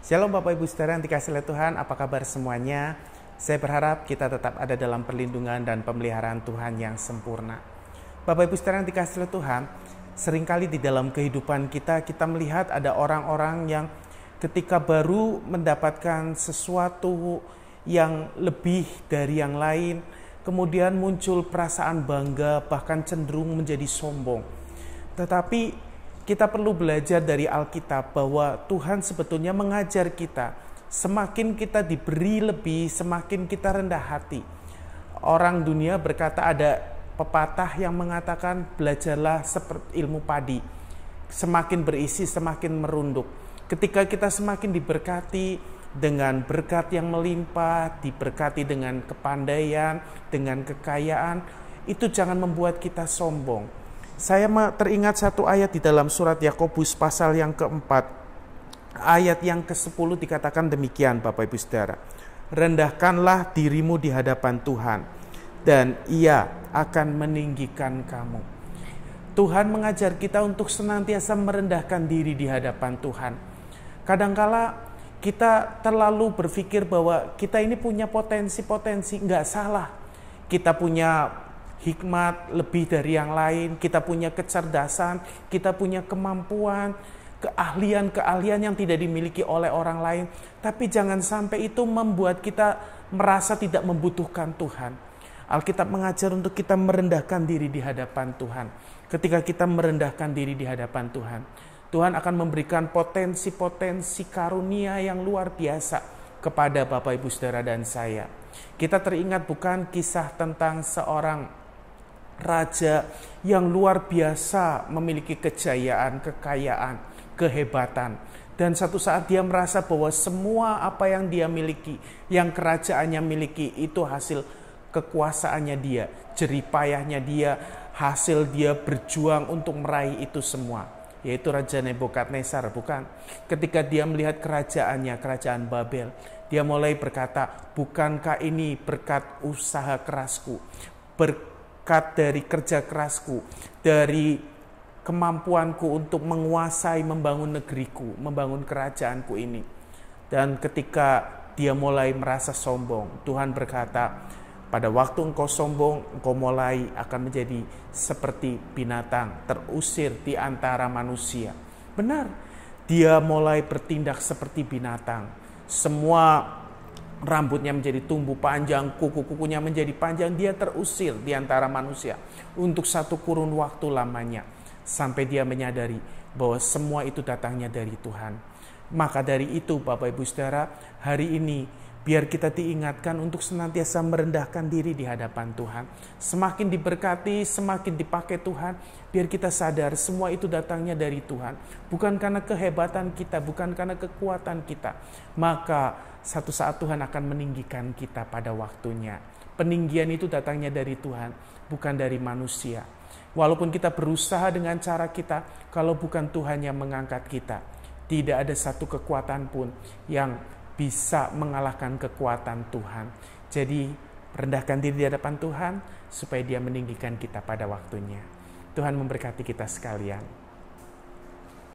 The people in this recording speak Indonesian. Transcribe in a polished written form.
Shalom Bapak Ibu Saudara yang dikasihi oleh Tuhan, apa kabar semuanya? Saya berharap kita tetap ada dalam perlindungan dan pemeliharaan Tuhan yang sempurna. Bapak Ibu Saudara yang dikasihi oleh Tuhan, seringkali di dalam kehidupan kita melihat ada orang-orang yang ketika baru mendapatkan sesuatu yang lebih dari yang lain, kemudian muncul perasaan bangga, bahkan cenderung menjadi sombong. Tetapi kita perlu belajar dari Alkitab bahwa Tuhan sebetulnya mengajar kita. Semakin kita diberi lebih, semakin kita rendah hati. Orang dunia berkata, ada pepatah yang mengatakan belajarlah seperti ilmu padi. Semakin berisi, semakin merunduk. Ketika kita semakin diberkati dengan berkat yang melimpah, diberkati dengan kepandaian, dengan kekayaan, itu jangan membuat kita sombong. Saya teringat satu ayat di dalam surat Yakobus pasal yang keempat. Ayat yang ke-10 dikatakan demikian Bapak Ibu Saudara. Rendahkanlah dirimu di hadapan Tuhan dan Ia akan meninggikan kamu. Tuhan mengajar kita untuk senantiasa merendahkan diri di hadapan Tuhan. Kadangkala kita terlalu berpikir bahwa kita ini punya potensi-potensi, enggak salah. Kita punya hikmat lebih dari yang lain, kita punya kecerdasan, kita punya kemampuan, keahlian-keahlian yang tidak dimiliki oleh orang lain. Tapi jangan sampai itu membuat kita merasa tidak membutuhkan Tuhan. Alkitab mengajar untuk kita merendahkan diri di hadapan Tuhan. Ketika kita merendahkan diri di hadapan Tuhan, Tuhan akan memberikan potensi-potensi karunia yang luar biasa kepada Bapak Ibu Saudara dan saya. Kita teringat bukan kisah tentang seorang raja yang luar biasa memiliki kejayaan, kekayaan, kehebatan. Dan satu saat dia merasa bahwa semua apa yang dia miliki, yang kerajaannya miliki, itu hasil kekuasaannya dia, jeripayahnya dia, hasil dia berjuang untuk meraih itu semua. Yaitu Raja Nebukadnezar, bukan? Ketika dia melihat kerajaannya, kerajaan Babel, dia mulai berkata, bukankah ini berkat usaha kerasku, berkat dari kerja kerasku, dari kemampuanku untuk menguasai, membangun negeriku, membangun kerajaanku ini. Dan ketika dia mulai merasa sombong, Tuhan berkata, pada waktu engkau sombong, engkau mulai akan menjadi seperti binatang, terusir di antara manusia. Benar, dia mulai bertindak seperti binatang. Semua rambutnya menjadi tumbuh panjang, kuku-kukunya menjadi panjang, dia terusir di antara manusia untuk satu kurun waktu lamanya. Sampai dia menyadari bahwa semua itu datangnya dari Tuhan. Maka dari itu Bapak Ibu Saudara, hari ini biar kita diingatkan untuk senantiasa merendahkan diri di hadapan Tuhan. Semakin diberkati, semakin dipakai Tuhan, biar kita sadar semua itu datangnya dari Tuhan. Bukan karena kehebatan kita, bukan karena kekuatan kita. Maka satu saat Tuhan akan meninggikan kita pada waktunya. Peninggian itu datangnya dari Tuhan, bukan dari manusia. Walaupun kita berusaha dengan cara kita, kalau bukan Tuhan yang mengangkat kita, tidak ada satu kekuatan pun yang bisa mengalahkan kekuatan Tuhan. Jadi rendahkan diri di hadapan Tuhan supaya Dia meninggikan kita pada waktunya. Tuhan memberkati kita sekalian.